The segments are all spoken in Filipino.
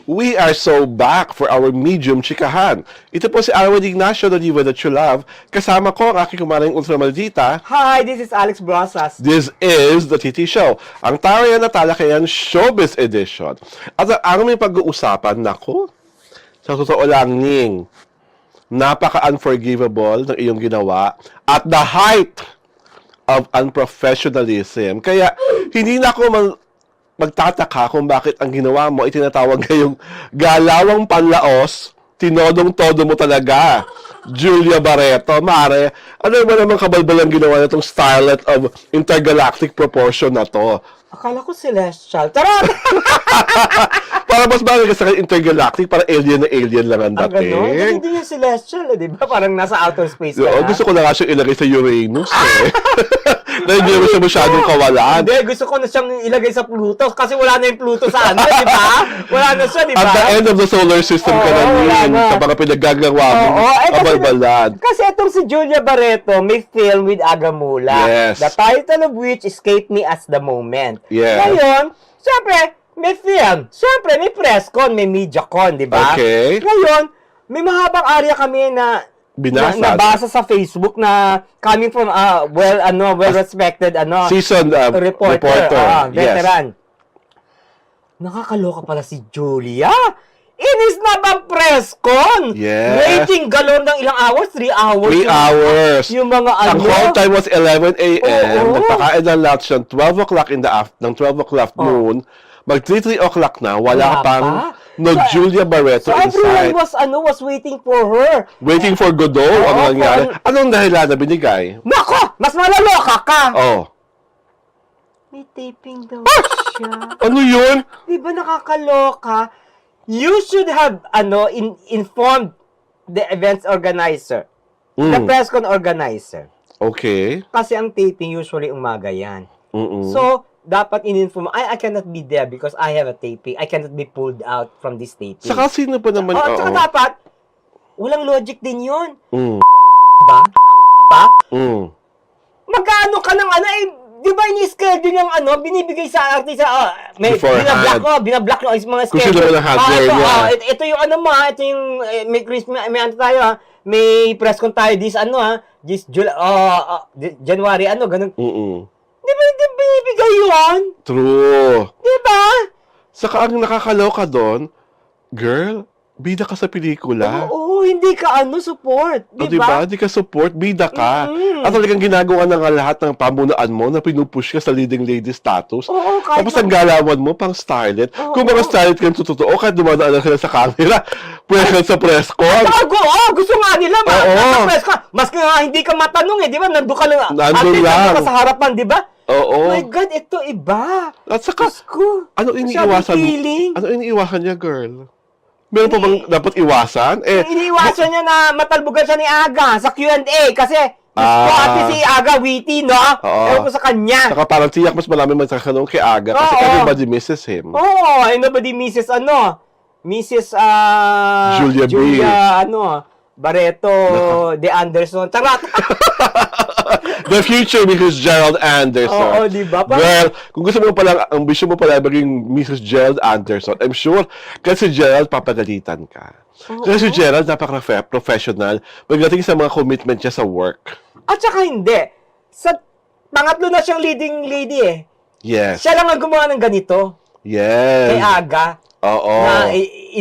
We are so back for our medium chikahan. Ito po si Arwen Ignacio, the diva that you love. Kasama ko ang aking kumaring ultramaldita. Hi, this is Alex Brosas. This is The TT Show, ang tarayan na talakayan showbiz edition. At ang aming pag-uusapan, naku, sa totoo lang, Ning, napaka-unforgivable ng iyong ginawa at the height of unprofessionalism. Kaya, hindi na ako magtataka kung bakit ang ginawa mo ay tinatawag ngayong galawang panlaos, tinodong-todo mo talaga, Julia Barreto. Mare, ano ba naman kabalbalang ginawa na itong starlet of intergalactic proportion na to? Akala ko celestial. Tara! Para mas bagay ka sa intergalactic, para alien na alien lang ang dating. Gano'n? Hindi yung celestial, di ba? Parang nasa outer space ka Oo, na. gusto ko na nga siyang ilagay sa Uranus eh. Dahil hindi mo siya masyadong kawalan. Hindi, gusto ko na siyang ilagay sa Pluto kasi wala na yung Pluto sa ano, di ba? Wala na siya, di ba? At the end of the solar system ka na rin, sa mga pinaggagawa mo, kabalbalan. Kasi itong si Julia Barreto may film with Aga Mula. Yes. The title of which escaped me as the moment. Yes. Ngayon, syempre, may film. Syempre, may press con, may media con, di ba? Okay. Ngayon, may mahabang area kami na nabasa sa Facebook na coming from well-respected seasoned reporter. Veteran. Yes. Nakakaloka pala si Julia. Inis na bang press con? Yes. Waiting galon ng ilang hours? 3 hours? 3 hours. Yung mga Ang whole time was 11 a.m. Nagpakain ng lunch ng 12 o'clock in the afternoon, ng 12 o'clock noon. Mag 3 o'clock na, wala pang Julia Barreto so inside. Everyone was waiting for her. Waiting for Godot ang nangyari. Anong dahilan na binigay? Nako! Mas malaloka ka! Oh. May taping daw siya. Ano yun? Di ba nakakaloka? You should have informed the events organizer. The press con organizer. Okay. Kasi ang taping usually umaga yan. Mm-mm. So, dapat in-inform, I cannot be there because I have a taping. I cannot be pulled out from this taping. Saka sino pa naman? Saka dapat, walang logic din yun. Ba? Ba? Mm. Magkano ka ng di ba ini-schedule yung binibigay sa artista, may binablock yung mga schedule. Kung sino ba ng hardware niya. Ito yung ito yung, may Christmas, may tayo may press con tayo January, ganun. Di ba binibigay yun? True. Di ba? Saka ang nakakaloka doon, girl, bida ka sa pelikula. Oo, hindi ka support. Di Diba? ba? Hindi ka support, bida ka. At talagang ginagawa ng lahat ng pamunaan mo na pinupush ka sa leading lady status. Oo, kahit tapos ang galawan mo, pang starlet. Kung mga starlet ka totoo, kahit dumadaan ka na sa camera, present sa press con. Gusto nga nila, press con. Maski nga hindi ka matanong di ba? Nandun ka lang. Nandun lang. Ka sa harapan, di ba? Oo. Oh my God, ito iba. At saka, ano iniiwasan niya, girl? Meron pa bang dapat iwasan? Iniiwasan niya na matalbugan siya ni Aga sa Q&A kasi ate si Aga witty, no? Ewan ko sa kanya. Saka parang tiyak mas marami magkakanong kay Aga kasi everybody misses him. Nobody misses Mrs. Julia Barreto de Anderson. Tara! The future Mrs. Gerald Anderson. Di ba? Well, kung gusto mo pala, ang vision mo pala maging Mrs. Gerald Anderson, I'm sure, kasi Gerald, papagalitan ka. Kasi si Gerald, napaka-professional pagdating sa mga commitment niya sa work. At saka hindi. Pangatlo na siyang leading lady Yes. Siya lang ang gumawa ng ganito. Yes. Kay Aga. Oo.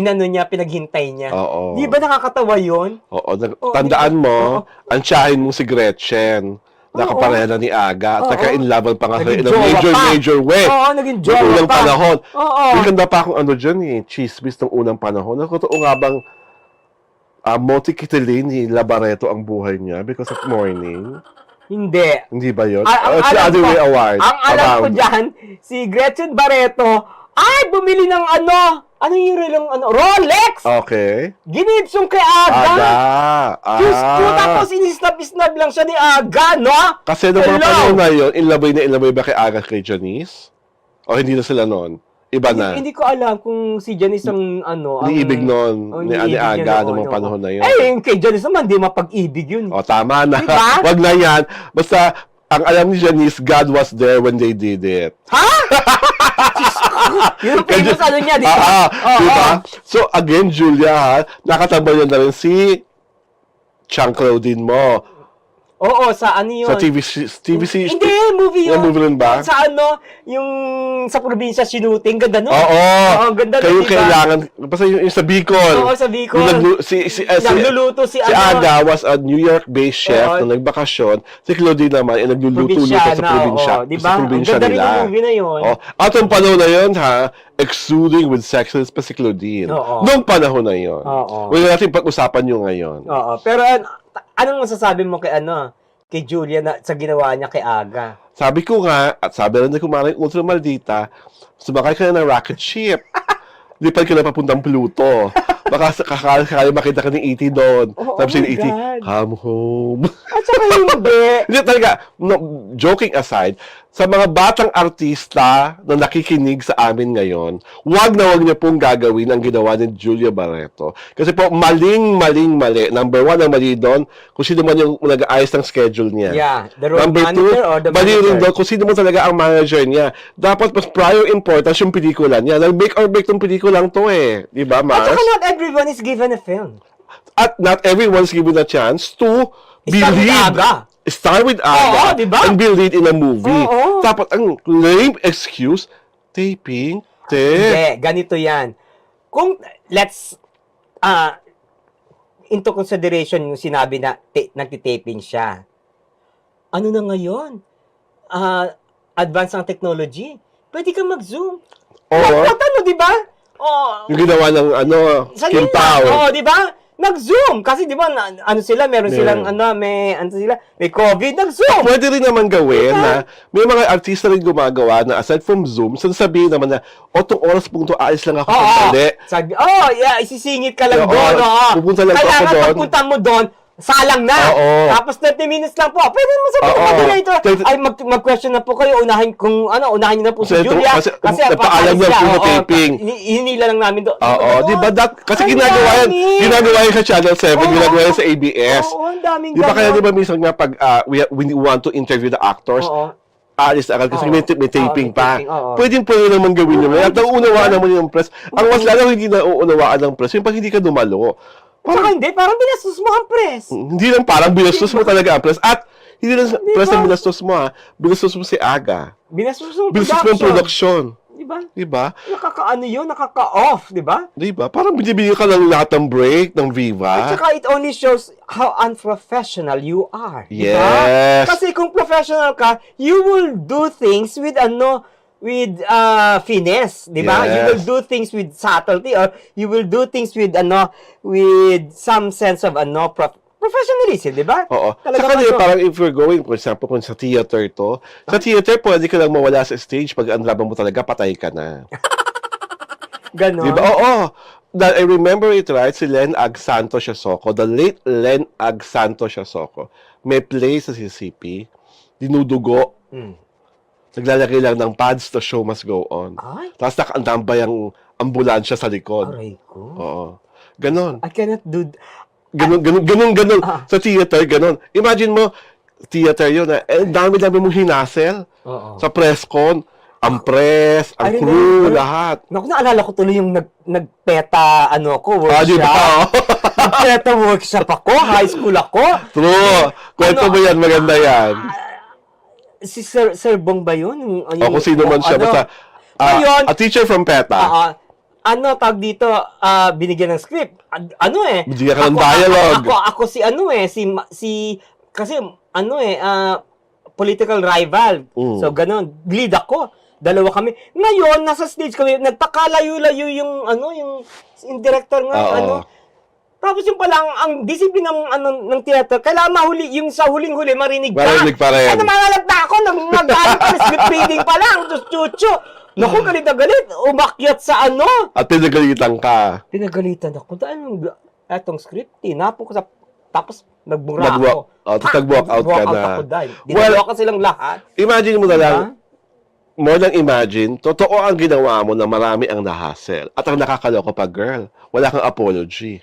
Na pinaghintay niya. Oo. Di ba nakakatawa yun? Oo. Tandaan mo, ang tiyahin mo si Gretchen. Nakapareha na ni Aga. At naka-inlaban pa nga in a major way. Naging jowa pa. Noong unang panahon. Maganda pa akong dyan chismis ng unang panahon. Totoo nga bang Monte-Kitilin ni Labareto ang buhay niya because of morning? Hindi. Hindi ba yun? Ang alam ko dyan, si Gretchen Barreto, bumili ng Rolex! Okay. Ginitsong kay Aga! Diyos ko, tapos inisnab-isnab lang siya ni Aga, no? Kasi nung mga panahon na yun, inlabay ba kay Aga kay Janice? O hindi na sila noon? Iba na? Hindi ko alam kung si Janice ang Niibig noon, ni Aga nung mga panahon na yun. Yung kay Janice naman, di mapag-ibig yun. Tama na. Diba? Wag na yan. Basta, ang alam ni Janice, God was there when they did it. Ha? Diyos ko! Yung famous ano niya, di ba? Oo, Di ba? oo. So, again, Julia, ha, nakatambay na rin si Chang Claudine mo. Oo, sa ano yun? Sa TVC. Hindi, movie yun. Yung movie rin ba? Sa ano, yung sa probinsya sinuting, ganda nun. Oo. Oo, ganda Kayo nun, diba? kailangan, basta yung sa Bicol. Oo, sa Bicol. Yung Nagluluto si si ano. Aga was a New York-based chef Oo. na nagbakasyon. Si Claudine naman, ay nagluluto-luto sa probinsya. oo, di Sa ba? Ang probinsya ganda rin nila. yung movie na yun. Oh. At ang panahon na yun, ha, exuding with sexiness pa si Claudine. Oo. Noong panahon na yun. Oo. Huwag natin pag-usapan yung ngayon. Oo, pero anong masasabi mo kay Julia na sa ginawa niya kay Aga? Sabi ko nga, at sabi rin ni Kumaring Ultra Maldita, sumakay ka na ng rocket ship. Lipad ka na papuntang Pluto. Baka kakali makita ka ni E.T. doon. Oh, Tapos oh si my E.T., God. come home. At saka hindi. Hindi talaga, no, joking aside, sa mga batang artista na nakikinig sa amin ngayon, wag niyo pong gagawin ang ginawa ni Julia Barreto. Kasi po, mali. Number one, ang mali doon, kung sino man yung nag-aayos ng schedule niya. Yeah, the road Number two, manager or the mali rin manager? doon kung sino mo talaga ang manager niya. Dapat mas prior importance yung pelikula niya. Nag-make or break tong pelikulang to eh. Di ba, At Mars? saka not everyone is given a film. At not everyone's given a chance to be Star with lead. Aga. Star with Aga. Oo, di ba? And be lead in a movie. Oo. Tapos, ang lame excuse, taping, Hindi, ganito yan. Kung, let's, into consideration yung sinabi na nagtitaping siya. Ano na ngayon? Advance ang technology. Pwede kang mag-zoom. Oo. What ano, di ba? Oh, Yung ginawa ng, sa Kim nila. Pao. Oo, di ba? Nag-zoom. Kasi di ba, ano sila, meron silang, may COVID, nag-zoom. Pwede rin naman gawin Diba? na may mga artista rin gumagawa na aside from Zoom, sasabihin naman na, itong oras pong to, alis lang ako Oo. pagdali. Sabi, yeah, isisingit ka lang Oo, doon. Oo. pupunta lang Kailangan ako doon. pagpunta mo doon, salang na. Oo. Tapos 30 minutes lang po. Pwede mo sabihin Oo. sa moderator, Thirty- ay mag-question na po kayo, unahin niyo na po si Kasi ito- Julia. kasi ang napaalam niya papaalis po na Oo, taping. Hinila lang namin doon. Oo, di ba? Kasi Ang ginagawa yan. dami. Ginagawa yan sa Channel 7, Oo. ginagawa yan sa ABS. Oo, ang daming Di ba kaya ganon. di ba minsan nga pag we want to interview the actors, Oo. alis agad kasi Oo. may taping Oo, may pa. taping, oo. Pwede naman gawin yun. At nauunawaan naman yung press. Ang mas lalo hindi nauunawaan ng press, yung pag hindi ka dumalo. Saka hindi, parang binastos mo ang press. Hindi lang parang binastos mo talaga ang press. At hindi lang press ang binastos mo binastos mo si Aga. Binastos mo ang Binastos mo ang production. Di ba? Di ba? Nakakaano yun, nakaka-off, di ba? Di ba? Parang binibigyan ka ng lahat ng break ng At Viva. saka it only shows how unprofessional you are. Di ba? Yes. Kasi kung professional ka, you will do things with finesse, di ba? Yes. You will do things with subtlety or you will do things with some sense of professionalism, di ba? Oo. Talaga Saka ba din, to? parang if you're going, for example, kung sa theater to, sa theater, pwede ka lang mawala sa stage pag ang laban mo talaga, patay ka na. Ganon. Di ba? Oo. I remember it right, si Len Ag Santos Siasoko, the late Len Ag Santos Siasoko, may play sa CCP, dinudugo, naglalagay lang ng pads, the show must go on. Ay, Tapos nakaandambay ang ambulansya sa likod. aray ko. Oo. Ganon. I cannot do... Ganon. Sa theater, ganon. Imagine mo, theater yun, dami-dami mong hinasel Oo. sa press con, ang press, ang I crew, remember. lahat. Naku, naalala ko tuloy yung nagpeta, workshop. Di ba? Nagpeta workshop ako, high school ako. True. Kwento mo yan, maganda yan. Si Sir Bong ba yun? O kung sino man siya, basta, Ayun. a teacher from PETA. Tawag dito, binigyan ng script. Bigyan ka ng dialogue. Ako kasi political rival. So, ganun. Lead ako. Dalawa kami. Ngayon, nasa stage kami, nagpakalayo-layo yung director nga, Oo. Tapos yung pala, ang discipline ng theater, kailangan mahuli, yung sa huling-huli, marinig ka. Marinig pa rin. Ay, namalalag na ako, nag-galing pa, script reading pa lang, chuchu. Naku, galit na galit, umakyat sa At pinagalitan ka. Pinagalitan ako, dahil etong script, tinapo ko sa, tapos nagbura ako. Tapos nag-walk out ka na. Ako dahil. Dinalawa ka silang lahat. Imagine mo na lang, Diba? more than imagine, totoo ang ginawa mo na marami ang nahassle. At ang nakakaloko pa, girl, wala kang apology.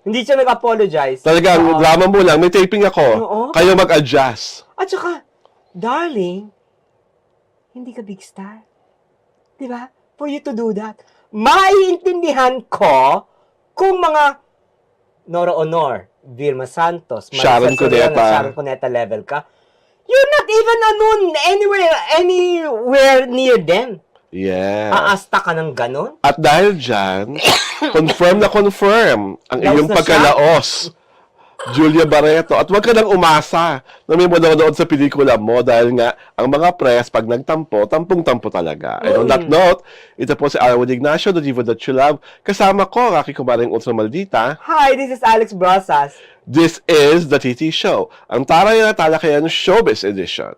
Hindi siya nag-apologize. Talagang drama mo lang, may taping ako. Oo. Kayo mag-adjust. At saka, darling, hindi ka big star. Diba? for you to do that. Maiintindihan ko kung mga Nora Honor, Vilma Santos, Sharon Soriano, Cuneta. Sharon Cuneta level ka, you're not even anywhere near them. Yes. Aasta ka ng ganon? At dahil dyan, confirm ang Laos iyong na siya. pagkalaos, Julia Barreto. At huwag ka nang umasa na may manonood sa pelikula mo dahil nga, ang mga press, pag nagtampo, tampong-tampo talaga. And on that note, ito po si Arwin Ignacio, the Diva That You Love. Kasama ko, ang aking kumaring Ultra Maldita. Hi, this is Alex Brosas. This is The TT Show, ang taray na talakayan Showbiz Edition.